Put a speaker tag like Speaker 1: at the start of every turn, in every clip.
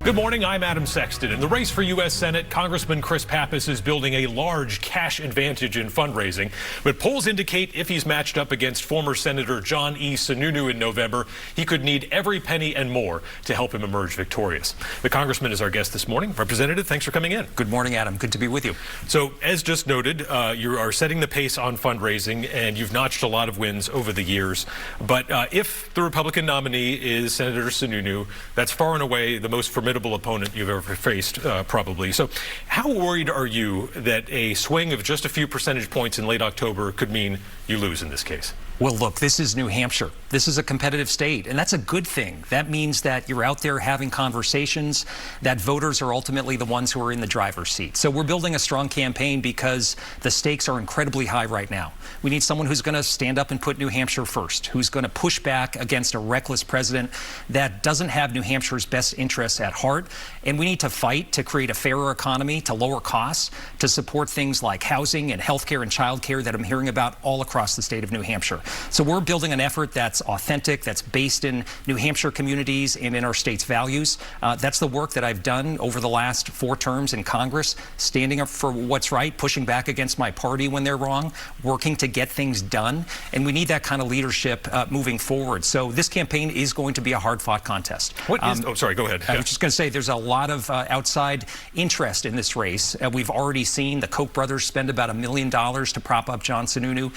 Speaker 1: Good morning, I'm Adam Sexton. In the race for U.S. Senate, Congressman Chris Pappas is building a large cash advantage in fundraising. But polls indicate if he's matched up against former Senator John E. Sununu in November, he could need every penny and more to help him emerge victorious. The congressman is our guest this morning. Representative, thanks for coming in.
Speaker 2: Good morning, Adam. Good to be with you.
Speaker 1: So, as just noted, you are setting the pace on fundraising, and you've notched a lot of wins over the years. But if the Republican nominee is Senator Sununu, that's far and away the most formidable opponent you've ever faced, probably. So how worried are you that a swing of just a few percentage points in late October could mean you lose in this case?
Speaker 2: Well, look, this is New Hampshire. This is a competitive state, and that's a good thing. That means that you're out there having conversations, that voters are ultimately the ones who are in the driver's seat. So we're building a strong campaign because the stakes are incredibly high right now. We need someone who's going to stand up and put New Hampshire first, who's going to push back against a reckless president that doesn't have New Hampshire's best interests at heart. And we need to fight to create a fairer economy, to lower costs, to support things like housing and healthcare and childcare that I'm hearing about all across the state of New Hampshire. So we're building an effort that's authentic, that's based in New Hampshire communities and in our state's values. That's the work that I've done over the last 4 terms in Congress, standing up for what's right, pushing back against my party when they're wrong, working to get things done. And we need that kind of leadership moving forward. So this campaign is going to be a hard-fought contest.
Speaker 1: Oh, sorry, go ahead.
Speaker 2: I was just going to say there's a lot of outside interest in this race. We've already seen the Koch brothers spend about $1 million to prop up John Sununu.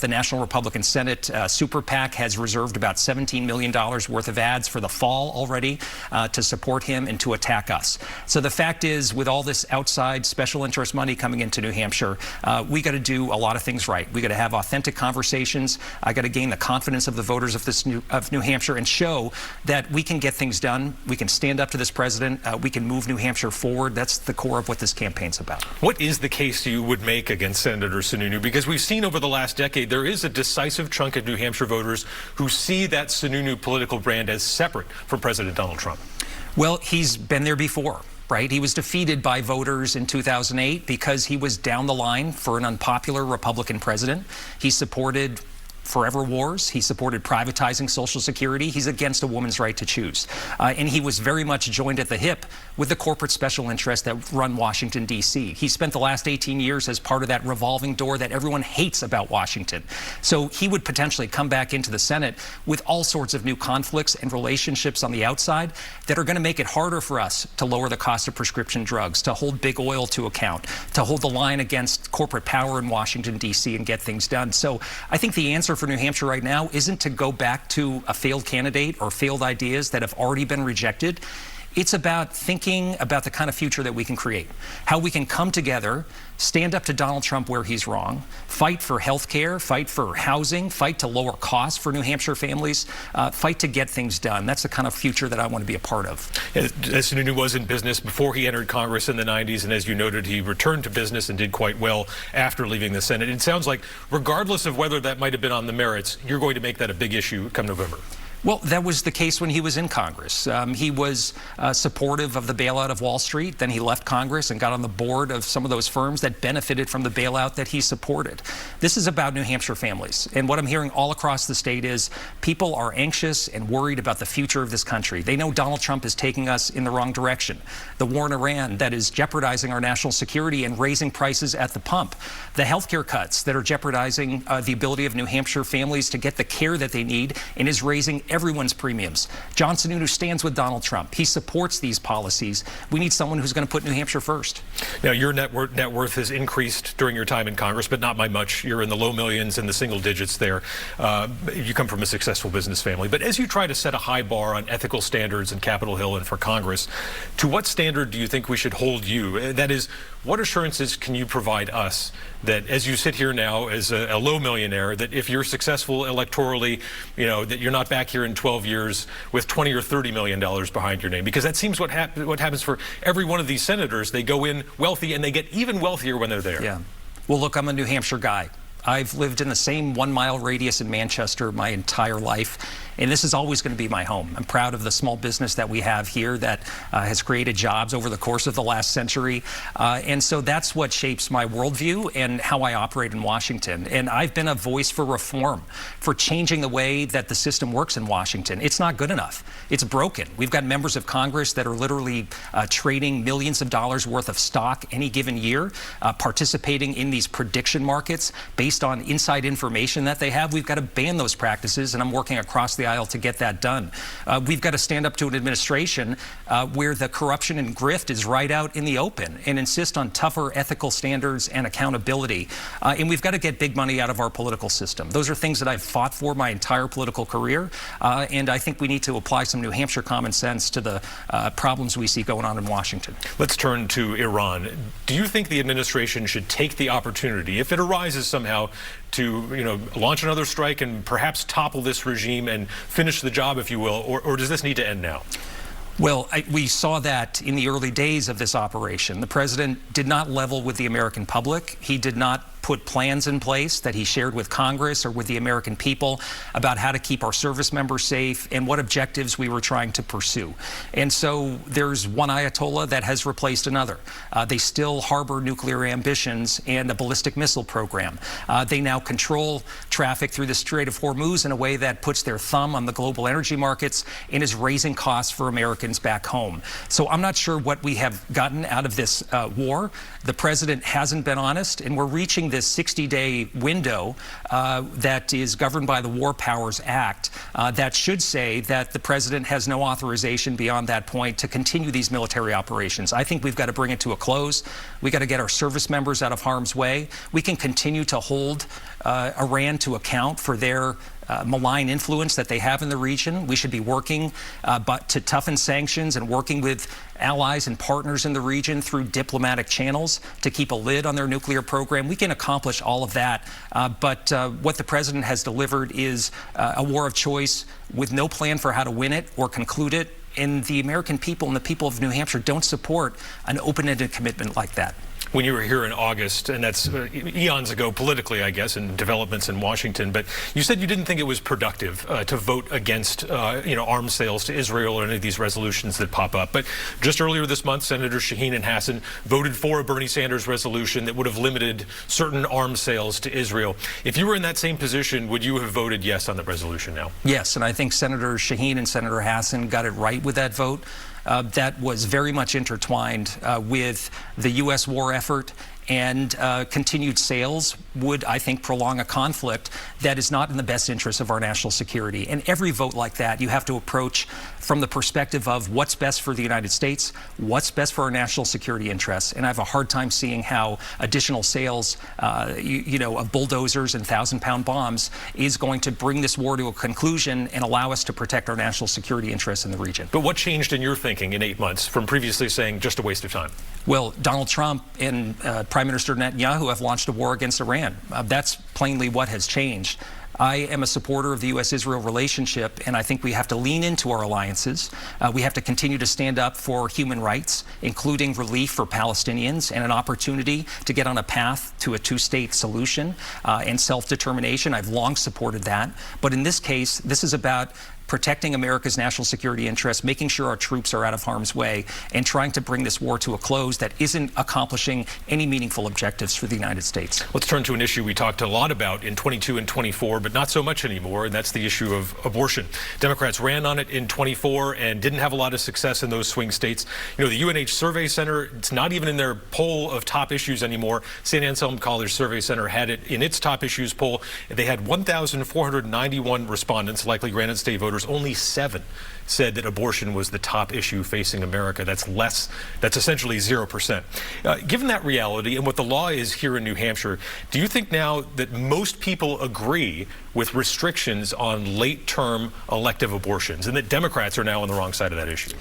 Speaker 2: The National Republican Senate Super PAC has reserved about $17 million worth of ads for the fall already to support him and to attack us. So the fact is, with all this outside special interest money coming into New Hampshire, we got to do a lot of things right. We got to have authentic conversations. I got to gain the confidence of the voters of New Hampshire and show that we can get things done. We can stand up to this president. We can move New Hampshire forward. That's the core of what this campaign's about.
Speaker 1: What is the case you would make against Senator Sununu? Because we've seen over the last decade there is a decisive chunk of New Hampshire voters who see that Sununu political brand as separate from President Donald Trump.
Speaker 2: Well, he's been there before. Right? He was defeated by voters in 2008 because he was down the line for an unpopular Republican president. He supported forever wars. He supported privatizing Social Security. He's against a woman's right to choose. And he was very much joined at the hip with the corporate special interests that run Washington, D.C. He spent the last 18 years as part of that revolving door that everyone hates about Washington. So he would potentially come back into the Senate with all sorts of new conflicts and relationships on the outside that are going to make it harder for us to lower the cost of prescription drugs, to hold big oil to account, to hold the line against corporate power in Washington, D.C. and get things done. So I think the answer for New Hampshire right now isn't to go back to a failed candidate or failed ideas that have already been rejected. It's about thinking about the kind of future that we can create, how we can come together, stand up to Donald Trump where he's wrong, fight for health care, fight for housing, fight to lower costs for New Hampshire families, fight to get things done. That's the kind of future that I want to be a part of.
Speaker 1: As Sununu was in business before he entered Congress in the 90s, and as you noted, he returned to business and did quite well after leaving the Senate. It sounds like, regardless of whether that might have been on the merits, you're going to make that a big issue come November.
Speaker 2: Well, that was the case when he was in Congress. He was supportive of the bailout of Wall Street. Then he left Congress and got on the board of some of those firms that benefited from the bailout that he supported. This is about New Hampshire families. And what I'm hearing all across the state is people are anxious and worried about the future of this country. They know Donald Trump is taking us in the wrong direction. The war in Iran that is jeopardizing our national security and raising prices at the pump. The health care cuts that are jeopardizing the ability of New Hampshire families to get the care that they need and is raising everyone's premiums. John Sununu stands with Donald Trump. He supports these policies. We need someone who's going to put New Hampshire first.
Speaker 1: Now, your net worth has increased during your time in Congress, but not by much. You're in the low millions and the single digits there. You come from a successful business family. But as you try to set a high bar on ethical standards in Capitol Hill and for Congress, to what standard do you think we should hold you? That is, what assurances can you provide us that as you sit here now as a low millionaire, that if you're successful electorally, you know, that you're not back here in 12 years with $20 or $30 million behind your name? Because that seems what happens for every one of these senators. They go in wealthy and they get even wealthier when they're there.
Speaker 2: Yeah. Well, look, I'm a New Hampshire guy. I've lived in the same 1-mile radius in Manchester my entire life. And this is always going to be my home. I'm proud of the small business that we have here that has created jobs over the course of the last century. And so that's what shapes my worldview and how I operate in Washington. And I've been a voice for reform, for changing the way that the system works in Washington. It's not good enough. It's broken. We've got members of Congress that are literally trading millions of dollars worth of stock any given year, participating in these prediction markets based on inside information that they have. We've got to ban those practices, and I'm working across the aisle to get that done. We've got to stand up to an administration where the corruption and grift is right out in the open and insist on tougher ethical standards and accountability. And we've got to get big money out of our political system. Those are things that I've fought for my entire political career, and I think we need to apply some New Hampshire common sense to the problems we see going on in Washington.
Speaker 1: Let's turn to Iran. Do you think the administration should take the opportunity, if it arises somehow, to launch another strike and perhaps topple this regime and finish the job, if you will, or does this need to end now?
Speaker 2: Well, we saw that in the early days of this operation. The president did not level with the American public. He did not put plans in place that he shared with Congress or with the American people about how to keep our service members safe and what objectives we were trying to pursue. And so there's one Ayatollah that has replaced another. They still harbor nuclear ambitions and a ballistic missile program. They now control traffic through the Strait of Hormuz in a way that puts their thumb on the global energy markets and is raising costs for Americans back home. So I'm not sure what we have gotten out of this war. The president hasn't been honest, and we're reaching this 60-day window that is governed by the War Powers Act that should say that the president has no authorization beyond that point to continue these military operations. I think we've got to bring it to a close. We got to get our service members out of harm's way. We can continue to hold Iran to account for their malign influence that they have in the region. We should be working but to toughen sanctions and working with allies and partners in the region through diplomatic channels to keep a lid on their nuclear program. We can accomplish all of that, but what the president has delivered is a war of choice with no plan for how to win it or conclude it, and the American people and the people of New Hampshire don't support an open-ended commitment like that.
Speaker 1: When you were here in August, and that's eons ago politically, I guess, and developments in Washington, but you said you didn't think it was productive to vote against, arms sales to Israel or any of these resolutions that pop up. But just earlier this month, Senators Shaheen and Hassan voted for a Bernie Sanders resolution that would have limited certain arms sales to Israel. If you were in that same position, would you have voted yes on the resolution now?
Speaker 2: Yes, and I think Senator Shaheen and Senator Hassan got it right with that vote. That was very much intertwined with the U.S. war effort, and continued sales would, I think, prolong a conflict that is not in the best interest of our national security. And every vote like that, you have to approach from the perspective of what's best for the United States, what's best for our national security interests. And I have a hard time seeing how additional sales, of bulldozers and 1,000-pound bombs is going to bring this war to a conclusion and allow us to protect our national security interests in the region.
Speaker 1: But what changed in your thinking in 8 months from previously saying just a waste of time?
Speaker 2: Well, Donald Trump and Prime Minister Netanyahu have launched a war against Iran. That's plainly what has changed. I am a supporter of the U.S.-Israel relationship, and I think we have to lean into our alliances. We have to continue to stand up for human rights, including relief for Palestinians and an opportunity to get on a path to a two-state solution and self-determination. I've long supported that. But in this case, this is about protecting America's national security interests, making sure our troops are out of harm's way, and trying to bring this war to a close that isn't accomplishing any meaningful objectives for the United States.
Speaker 1: Let's turn to an issue we talked a lot about in 22 and 24, but not so much anymore, and that's the issue of abortion. Democrats ran on it in 24 and didn't have a lot of success in those swing states. The UNH Survey Center, it's not even in their poll of top issues anymore. St. Anselm College Survey Center had it in its top issues poll. They had 1,491 respondents, likely granted state voters. Only 7 said that abortion was the top issue facing America. That's essentially 0%. Given that reality and what the law is here in New Hampshire, do you think now that most people agree with restrictions on late-term elective abortions and that Democrats are now on the wrong side of that issue?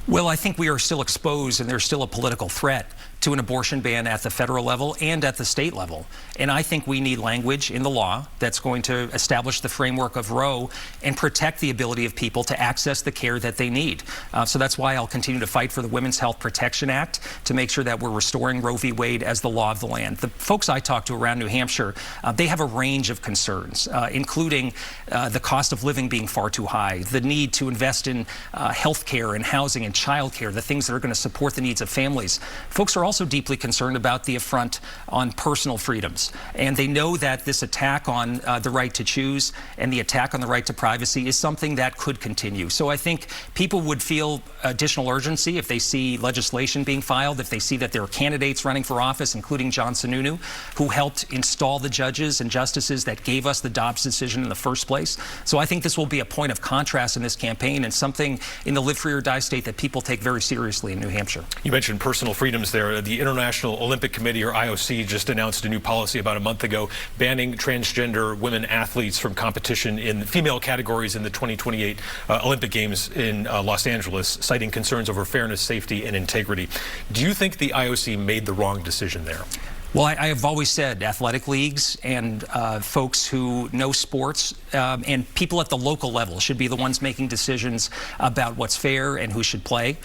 Speaker 2: Well, I think we are still exposed, and there's still a political threat to an abortion ban at the federal level and at the state level. And I think we need language in the law that's going to establish the framework of Roe and protect the ability of people to access the care that they need. So that's why I'll continue to fight for the Women's Health Protection Act to make sure that we're restoring Roe v. Wade as the law of the land. The folks I talk to around New Hampshire, they have a range of concerns, including the cost of living being far too high, the need to invest in health care and housing and child care, the things that are going to support the needs of families. Folks are also deeply concerned about the affront on personal freedoms. And they know that this attack on the right to choose and the attack on the right to privacy is something that could continue. So I think people would feel additional urgency if they see legislation being filed, if they see that there are candidates running for office, including John Sununu, who helped install the judges and justices that gave us the Dobbs decision in the first place. So I think this will be a point of contrast in this campaign and something in the live free or die state that people take very seriously in New Hampshire.
Speaker 1: You mentioned personal freedoms there. The International Olympic Committee, or IOC, just announced a new policy about a month ago banning transgender women athletes from competition in female categories in the 2028 Olympic Games in Los Angeles, citing concerns over fairness, safety, and integrity. Do you think the IOC made the wrong decision there?
Speaker 2: Well, I have always said athletic leagues and folks who know sports and people at the local level should be the ones making decisions about what's fair and who should play.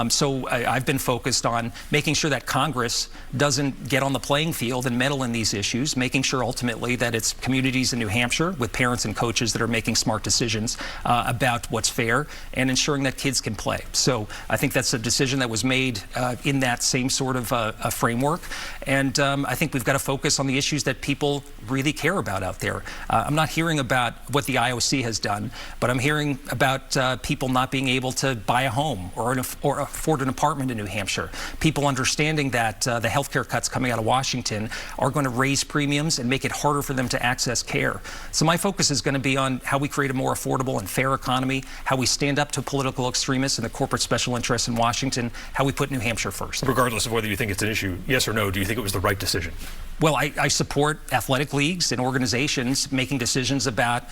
Speaker 2: So I've been focused on making sure that Congress doesn't get on the playing field and meddle in these issues, making sure ultimately that it's communities in New Hampshire with parents and coaches that are making smart decisions about what's fair and ensuring that kids can play. So I think that's a decision that was made in that same sort of a framework. And I think we've got to focus on the issues that people really care about out there. I'm not hearing about what the IOC has done, but I'm hearing about people not being able to buy a home or afford an apartment in New Hampshire. People understanding that the healthcare cuts coming out of Washington are going to raise premiums and make it harder for them to access care. So my focus is going to be on how we create a more affordable and fair economy, how we stand up to political extremists and the corporate special interests in Washington, how we put New Hampshire first.
Speaker 1: Regardless of whether you think it's an issue, yes or no, do you think it was the right decision?
Speaker 2: Well, I support athletic leagues and organizations making decisions about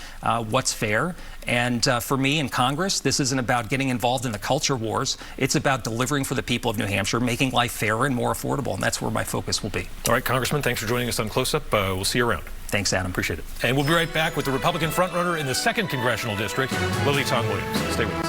Speaker 2: what's fair. And for me in Congress, this isn't about getting involved in the culture wars. It's about delivering for the people of New Hampshire, making life fairer and more affordable. And that's where my focus will be.
Speaker 1: All right, Congressman, thanks for joining us on Close-Up. We'll see you around.
Speaker 2: Thanks, Adam.
Speaker 1: Appreciate it. And we'll be right back with the Republican frontrunner in the 2nd Congressional District, Lily Tong Williams. Stay with us.